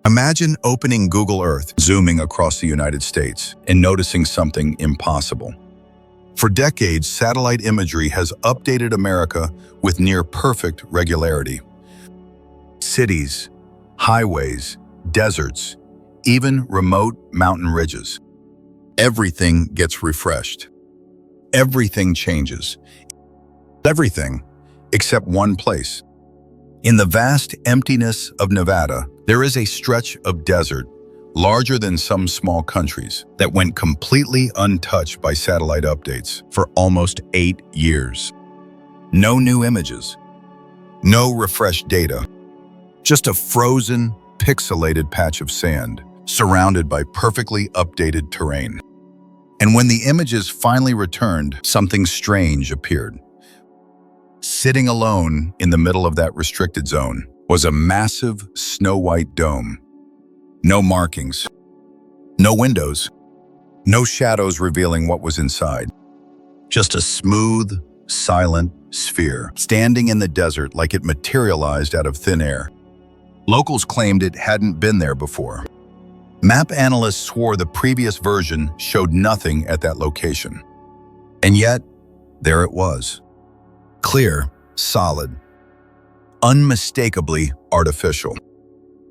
Imagine opening Google Earth, zooming across the United States, and noticing something impossible. For decades, satellite imagery has updated America with near-perfect regularity. Cities, highways, deserts, even remote mountain ridges. Everything gets refreshed. Everything changes. Everything, except one place. In the vast emptiness of Nevada, there is a stretch of desert, larger than some small countries, that went completely untouched by satellite updates for almost 8 years. No new images, no refreshed data, just a frozen, pixelated patch of sand, surrounded by perfectly updated terrain. And when the images finally returned, something strange appeared. Sitting alone in the middle of that restricted zone was a massive snow-white dome. No markings, no windows, no shadows revealing what was inside. Just a smooth, silent sphere, standing in the desert like it materialized out of thin air. Locals claimed it hadn't been there before. Map analysts swore the previous version showed nothing at that location. And yet, there it was. Clear, solid, unmistakably artificial.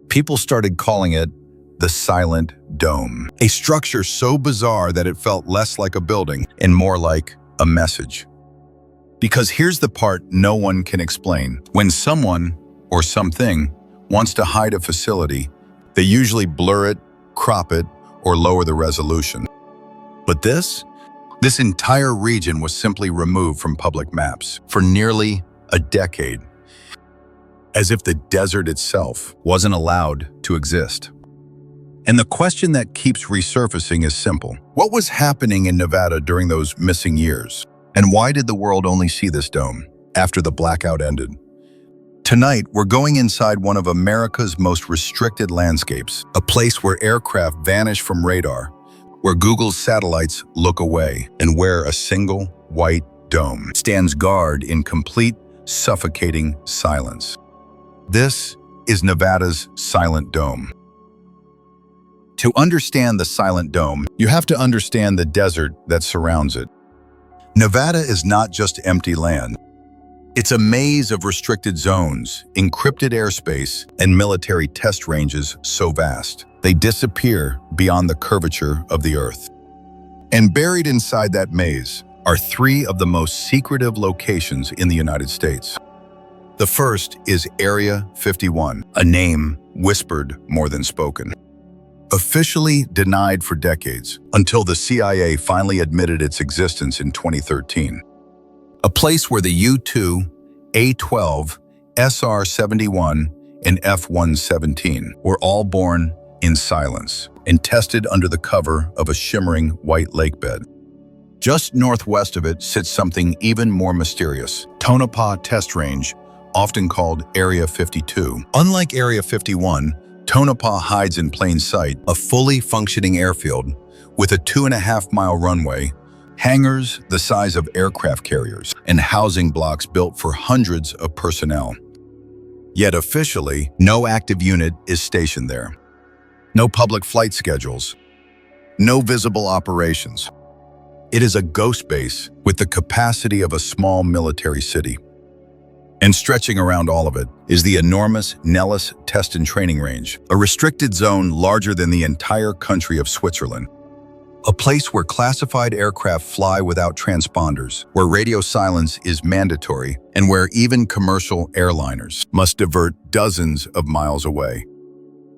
People started calling it the Silent Dome, a structure so bizarre that it felt less like a building and more like a message. Because here's the part no one can explain. When someone or something wants to hide a facility, they usually blur it, crop it, or lower the resolution. But this entire region was simply removed from public maps for nearly a decade, as if the desert itself wasn't allowed to exist. And the question that keeps resurfacing is simple. What was happening in Nevada during those missing years? And why did the world only see this dome after the blackout ended? Tonight, we're going inside one of America's most restricted landscapes, a place where aircraft vanish from radar, where Google's satellites look away, and where a single white dome stands guard in complete, suffocating silence. This is Nevada's Silent Dome. To understand the Silent Dome, you have to understand the desert that surrounds it. Nevada is not just empty land. It's a maze of restricted zones, encrypted airspace, and military test ranges so vast, they disappear beyond the curvature of the Earth. And buried inside that maze are 3 of the most secretive locations in the United States. The first is Area 51, a name whispered more than spoken. Officially denied for decades, until the CIA finally admitted its existence in 2013. A place where the U-2, A-12, SR-71, and F-117 were all born in silence and tested under the cover of a shimmering white lakebed. Just northwest of it sits something even more mysterious, Tonopah Test Range, often called Area 52. Unlike Area 51, Tonopah hides in plain sight, a fully functioning airfield with a 2.5-mile runway, hangars the size of aircraft carriers, and housing blocks built for hundreds of personnel. Yet officially, no active unit is stationed there. No public flight schedules. No visible operations. It is a ghost base with the capacity of a small military city. And stretching around all of it is the enormous Nellis Test and Training Range, a restricted zone larger than the entire country of Switzerland. A place where classified aircraft fly without transponders, where radio silence is mandatory, and where even commercial airliners must divert dozens of miles away.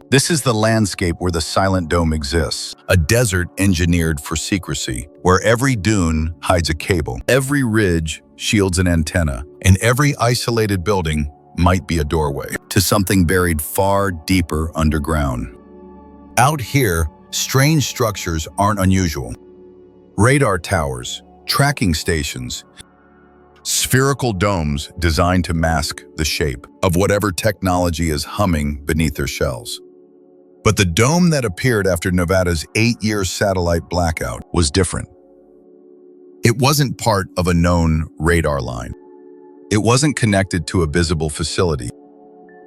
This is the landscape where the Silent Dome exists, a desert engineered for secrecy, where every dune hides a cable, every ridge shields an antenna, and every isolated building might be a doorway to something buried far deeper underground. Out here, strange structures aren't unusual. Radar towers, tracking stations, spherical domes designed to mask the shape of whatever technology is humming beneath their shells. But the dome that appeared after Nevada's 8-year satellite blackout was different. It wasn't part of a known radar line. It wasn't connected to a visible facility.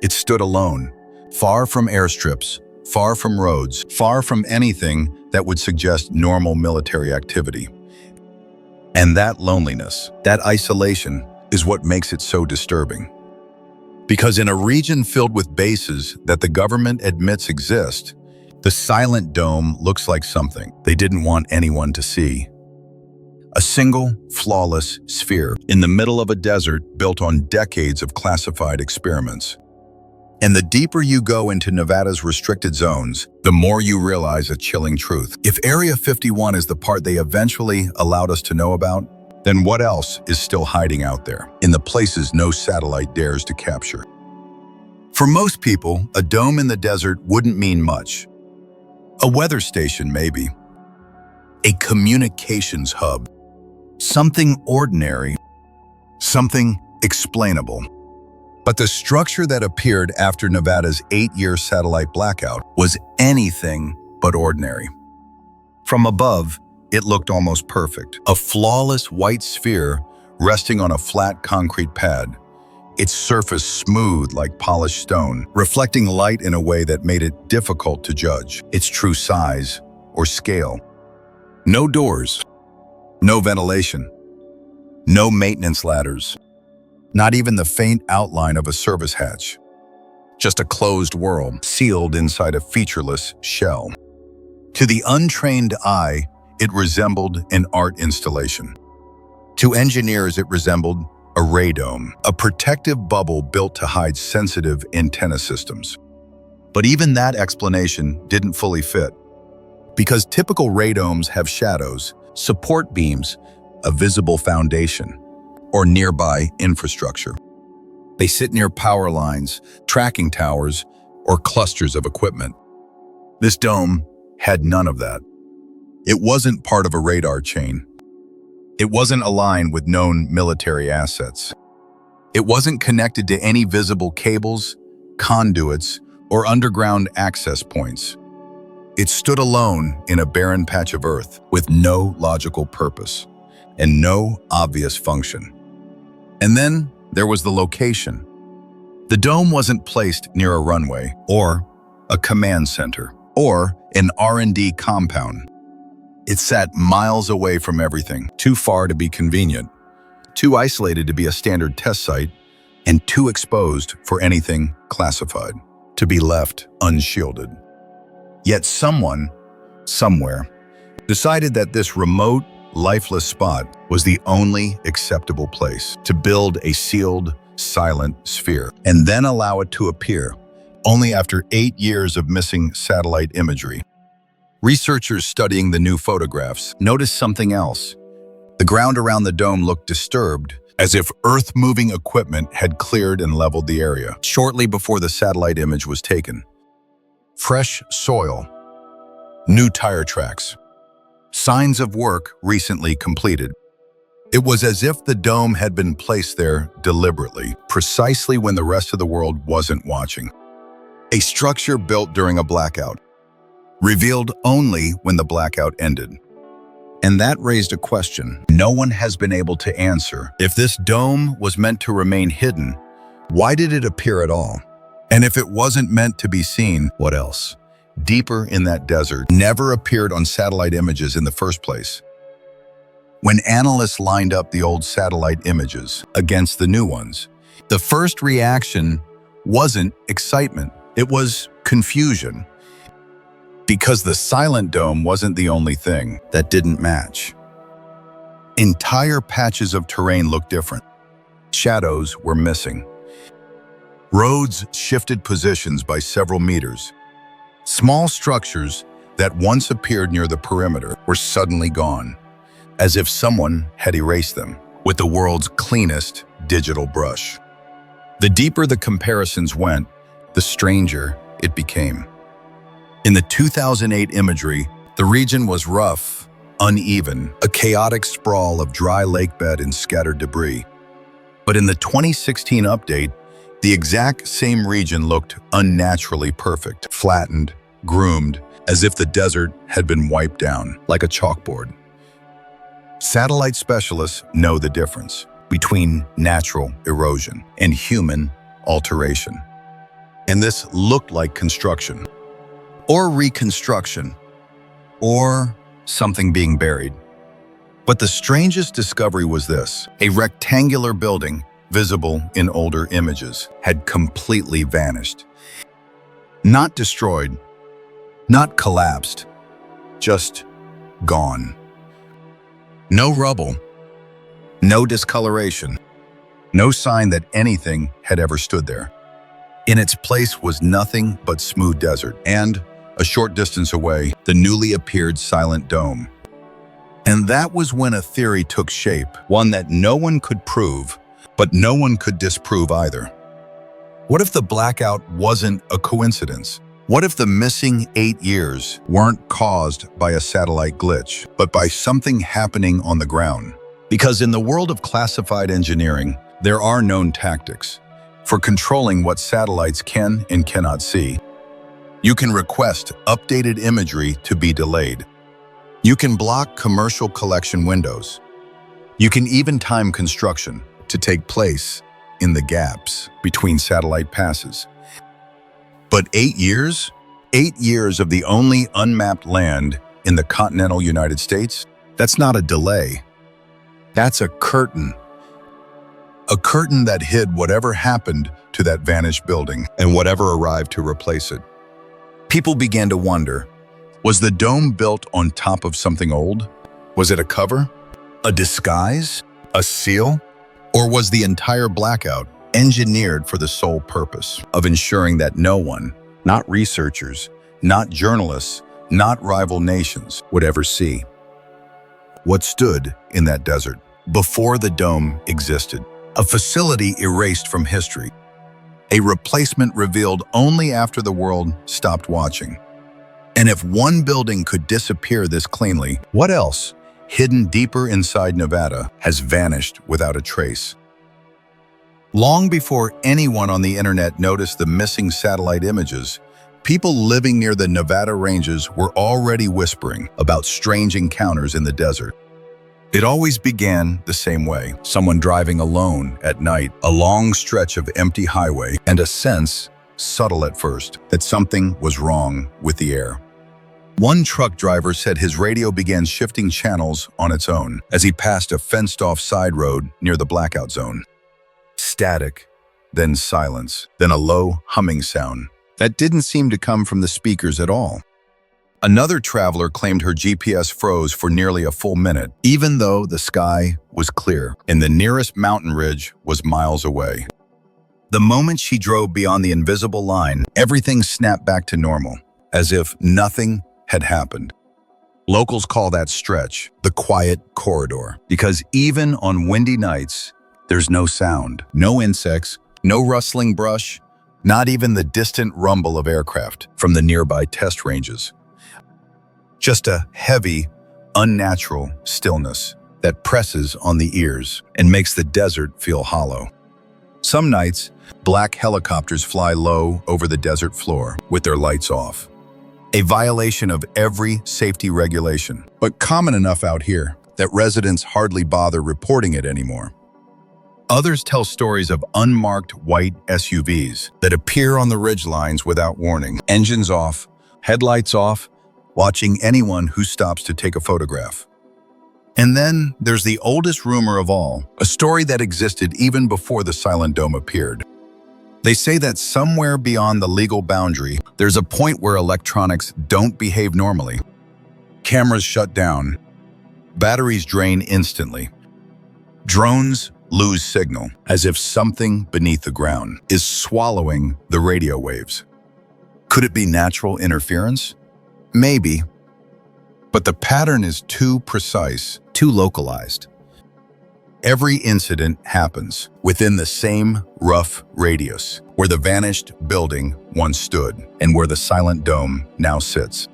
It stood alone, far from airstrips, far from roads, far from anything that would suggest normal military activity. And that loneliness, that isolation, is what makes it so disturbing. Because in a region filled with bases that the government admits exist, the silent dome looks like something they didn't want anyone to see. A single, flawless sphere in the middle of a desert built on decades of classified experiments. And the deeper you go into Nevada's restricted zones, the more you realize a chilling truth. If Area 51 is the part they eventually allowed us to know about, then what else is still hiding out there, in the places no satellite dares to capture? For most people, a dome in the desert wouldn't mean much. A weather station, maybe. A communications hub. Something ordinary. Something explainable. But the structure that appeared after Nevada's 8-year satellite blackout was anything but ordinary. From above, it looked almost perfect. A flawless white sphere resting on a flat concrete pad, its surface smooth like polished stone, reflecting light in a way that made it difficult to judge its true size or scale. No doors, no ventilation, no maintenance ladders. Not even the faint outline of a service hatch. Just a closed world, sealed inside a featureless shell. To the untrained eye, it resembled an art installation. To engineers, it resembled a radome, a protective bubble built to hide sensitive antenna systems. But even that explanation didn't fully fit. Because typical radomes have shadows, support beams, a visible foundation, or nearby infrastructure. They sit near power lines, tracking towers, or clusters of equipment. This dome had none of that. It wasn't part of a radar chain. It wasn't aligned with known military assets. It wasn't connected to any visible cables, conduits, or underground access points. It stood alone in a barren patch of earth with no logical purpose and no obvious function. And then there was the location. The dome wasn't placed near a runway or a command center or an R&D compound. It sat miles away from everything, too far to be convenient, too isolated to be a standard test site, and too exposed for anything classified, to be left unshielded. Yet someone, somewhere, decided that this remote, lifeless spot was the only acceptable place to build a sealed, silent sphere, and then allow it to appear, only after 8 years of missing satellite imagery. Researchers studying the new photographs noticed something else. The ground around the dome looked disturbed, as if earth-moving equipment had cleared and leveled the area, shortly before the satellite image was taken. Fresh soil, new tire tracks, signs of work recently completed. It was as if the dome had been placed there deliberately, precisely when the rest of the world wasn't watching. A structure built during a blackout, revealed only when the blackout ended. And that raised a question no one has been able to answer. If this dome was meant to remain hidden, why did it appear at all? And if it wasn't meant to be seen, what else? Deeper in that desert, never appeared on satellite images in the first place. When analysts lined up the old satellite images against the new ones, the first reaction wasn't excitement, it was confusion. Because the silent dome wasn't the only thing that didn't match. Entire patches of terrain looked different. Shadows were missing. Roads shifted positions by several meters. Small structures that once appeared near the perimeter were suddenly gone, as if someone had erased them with the world's cleanest digital brush. The deeper the comparisons went, the stranger it became. In the 2008 imagery, the region was rough, uneven, a chaotic sprawl of dry lakebed and scattered debris. But in the 2016 update, the exact same region looked unnaturally perfect, flattened, groomed, as if the desert had been wiped down, like a chalkboard. Satellite specialists know the difference between natural erosion and human alteration. And this looked like construction. or reconstruction, or something being buried. But the strangest discovery was this: a rectangular building, visible in older images, had completely vanished. Not destroyed, not collapsed, just gone. No rubble, no discoloration, no sign that anything had ever stood there. In its place was nothing but smooth desert, and, a short distance away, the newly appeared silent dome. And that was when a theory took shape, one that no one could prove, but no one could disprove either. What if the blackout wasn't a coincidence? What if the missing 8 years weren't caused by a satellite glitch, but by something happening on the ground? Because in the world of classified engineering, there are known tactics for controlling what satellites can and cannot see. You can request updated imagery to be delayed. You can block commercial collection windows. You can even time construction to take place in the gaps between satellite passes. But 8 years? 8 years of the only unmapped land in the continental United States? That's not a delay. That's a curtain. A curtain that hid whatever happened to that vanished building and whatever arrived to replace it. People began to wonder, was the dome built on top of something old? Was it a cover? A disguise? A seal? Or was the entire blackout engineered for the sole purpose of ensuring that no one, not researchers, not journalists, not rival nations, would ever see what stood in that desert before the dome existed? A facility erased from history. A replacement revealed only after the world stopped watching. And if one building could disappear this cleanly, what else, hidden deeper inside Nevada, has vanished without a trace? Long before anyone on the internet noticed the missing satellite images, people living near the Nevada ranges were already whispering about strange encounters in the desert. It always began the same way: someone driving alone at night, a long stretch of empty highway, and a sense, subtle at first, that something was wrong with the air. One truck driver said his radio began shifting channels on its own as he passed a fenced-off side road near the blackout zone. Static, then silence, then a low humming sound that didn't seem to come from the speakers at all. Another traveler claimed her GPS froze for nearly a full minute, even though the sky was clear and the nearest mountain ridge was miles away. The moment she drove beyond the invisible line, everything snapped back to normal, as if nothing had happened. Locals call that stretch the quiet corridor, because even on windy nights, there's no sound, no insects, no rustling brush, not even the distant rumble of aircraft from the nearby test ranges. Just a heavy, unnatural stillness that presses on the ears and makes the desert feel hollow. Some nights, black helicopters fly low over the desert floor with their lights off. A violation of every safety regulation, but common enough out here that residents hardly bother reporting it anymore. Others tell stories of unmarked white SUVs that appear on the ridgelines without warning, engines off, headlights off, watching anyone who stops to take a photograph. And then there's the oldest rumor of all, a story that existed even before the Silent Dome appeared. They say that somewhere beyond the legal boundary, there's a point where electronics don't behave normally. Cameras shut down, batteries drain instantly, drones lose signal, as if something beneath the ground is swallowing the radio waves. Could it be natural interference? Maybe, but the pattern is too precise, too localized. Every incident happens within the same rough radius where the vanished building once stood and where the Silent Dome now sits.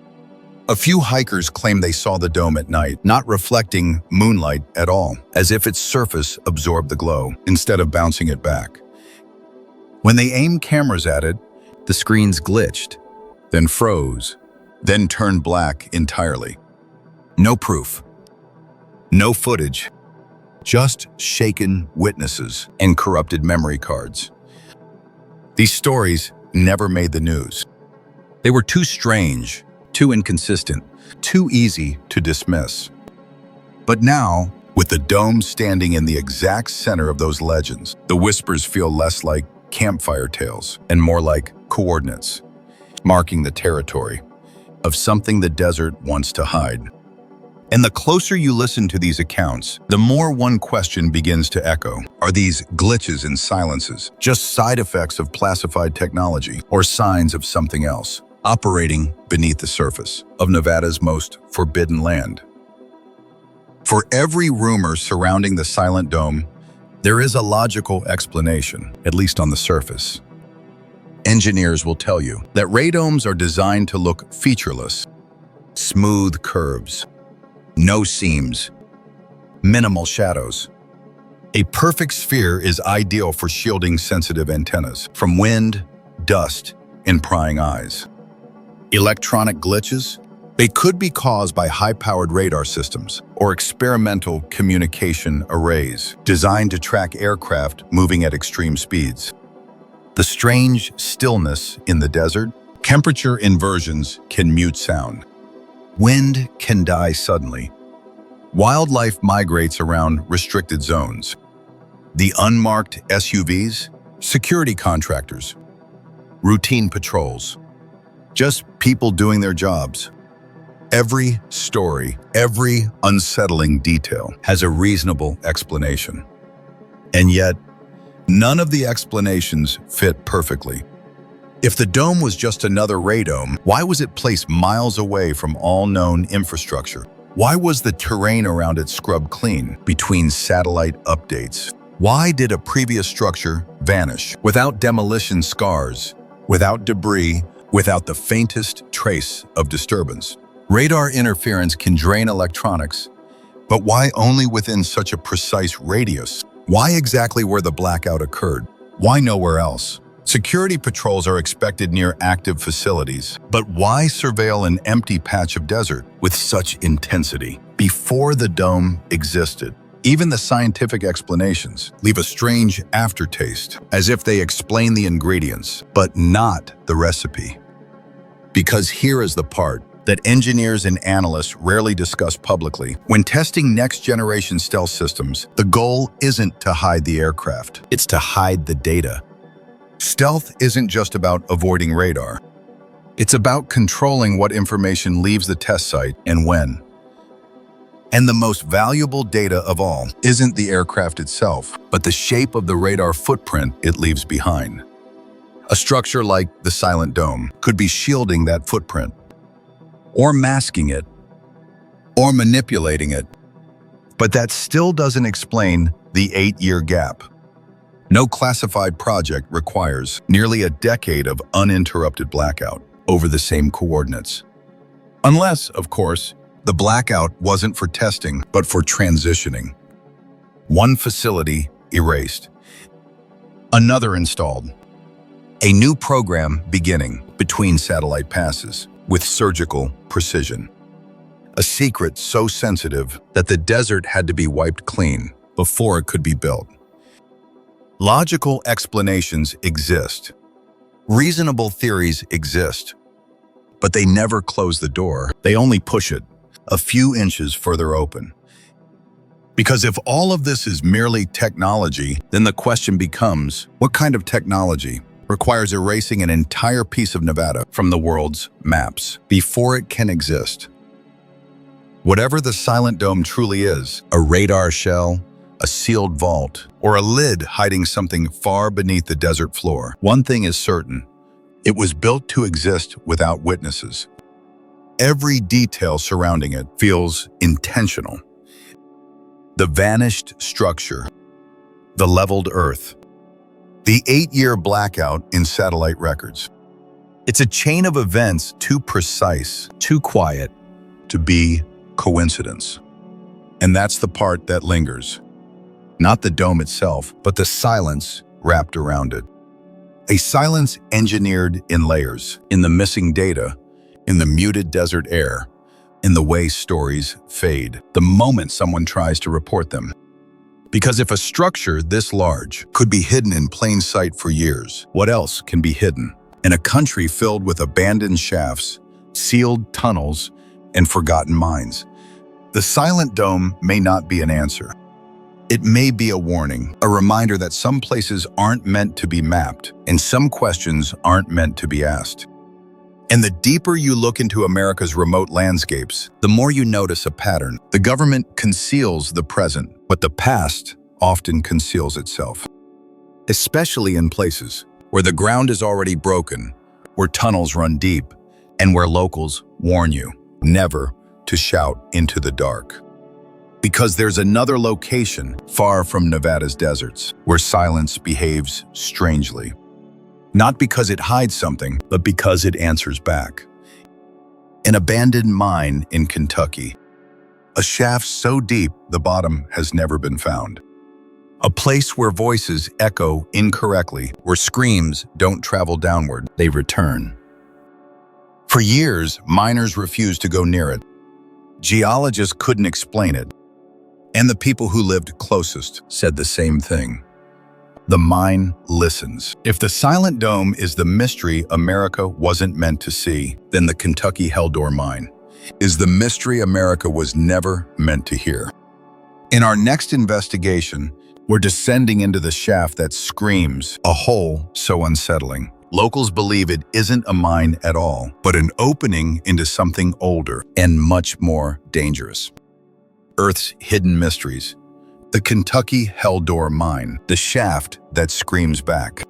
A few hikers claim they saw the dome at night, not reflecting moonlight at all, as if its surface absorbed the glow instead of bouncing it back. When they aimed cameras at it, the screens glitched, then froze, then turned black entirely. No proof, no footage, just shaken witnesses and corrupted memory cards. These stories never made the news. They were too strange, too inconsistent, too easy to dismiss. But now, with the dome standing in the exact center of those legends, the whispers feel less like campfire tales and more like coordinates, marking the territory of something the desert wants to hide. And the closer you listen to these accounts, the more one question begins to echo. Are these glitches and silences just side effects of classified technology or signs of something else operating beneath the surface of Nevada's most forbidden land? For every rumor surrounding the Silent Dome, there is a logical explanation, at least on the surface. Engineers will tell you that radomes are designed to look featureless, smooth curves, no seams, minimal shadows. A perfect sphere is ideal for shielding sensitive antennas from wind, dust, and prying eyes. Electronic glitches? They could be caused by high-powered radar systems or experimental communication arrays designed to track aircraft moving at extreme speeds. The strange stillness in the desert, temperature inversions can mute sound. Wind can die suddenly. Wildlife migrates around restricted zones. The unmarked SUVs, security contractors, routine patrols, just people doing their jobs. Every story, every unsettling detail has a reasonable explanation. And yet, none of the explanations fit perfectly. If the dome was just another radome, why was it placed miles away from all known infrastructure? Why was the terrain around it scrubbed clean between satellite updates? Why did a previous structure vanish without demolition scars, without debris, without the faintest trace of disturbance? Radar interference can drain electronics, but why only within such a precise radius? Why exactly where the blackout occurred? Why nowhere else? Security patrols are expected near active facilities, but why surveil an empty patch of desert with such intensity? Before the dome existed, even the scientific explanations leave a strange aftertaste, as if they explain the ingredients, but not the recipe. Because here is the part that engineers and analysts rarely discuss publicly. When testing next-generation stealth systems, the goal isn't to hide the aircraft, it's to hide the data. Stealth isn't just about avoiding radar. It's about controlling what information leaves the test site and when. And the most valuable data of all isn't the aircraft itself, but the shape of the radar footprint it leaves behind. A structure like the Silent Dome could be shielding that footprint, or masking it, or manipulating it. But that still doesn't explain the 8-year gap. No classified project requires nearly a decade of uninterrupted blackout over the same coordinates. Unless, of course, the blackout wasn't for testing, but for transitioning. One facility erased, another installed. A new program beginning between satellite passes with surgical precision. A secret so sensitive that the desert had to be wiped clean before it could be built. Logical explanations exist. Reasonable theories exist. But they never close the door. They only push it a few inches further open. Because if all of this is merely technology, then the question becomes, what kind of technology requires erasing an entire piece of Nevada from the world's maps before it can exist? Whatever the Silent Dome truly is, a radar shell, a sealed vault, or a lid hiding something far beneath the desert floor, one thing is certain: it was built to exist without witnesses. Every detail surrounding it feels intentional. The vanished structure, the leveled earth, the 8-year blackout in satellite records. It's a chain of events too precise, too quiet to be coincidence. And that's the part that lingers. Not the dome itself, but the silence wrapped around it. A silence engineered in layers, in the missing data, in the muted desert air, in the way stories fade, the moment someone tries to report them. Because if a structure this large could be hidden in plain sight for years, what else can be hidden? in a country filled with abandoned shafts, sealed tunnels, and forgotten mines. The silent dome may not be an answer. It may be a warning, a reminder that some places aren't meant to be mapped, and some questions aren't meant to be asked. And the deeper you look into America's remote landscapes, the more you notice a pattern. The government conceals the present, but the past often conceals itself. Especially in places where the ground is already broken, where tunnels run deep, and where locals warn you never to shout into the dark. Because there's another location far from Nevada's deserts where silence behaves strangely. Not because it hides something, but because it answers back. An abandoned mine in Kentucky. A shaft so deep the bottom has never been found. A place where voices echo incorrectly, where screams don't travel downward, they return. For years, miners refused to go near it. Geologists couldn't explain it. And the people who lived closest said the same thing. The mine listens. If the silent dome is the mystery America wasn't meant to see, then the Kentucky Hell-Door mine is the mystery America was never meant to hear. In our next investigation, we're descending into the shaft that screams, a hole so unsettling. Locals believe it isn't a mine at all, but an opening into something older and much more dangerous. Earth's hidden mysteries. The Kentucky Hell-Door mine, the shaft that screams back.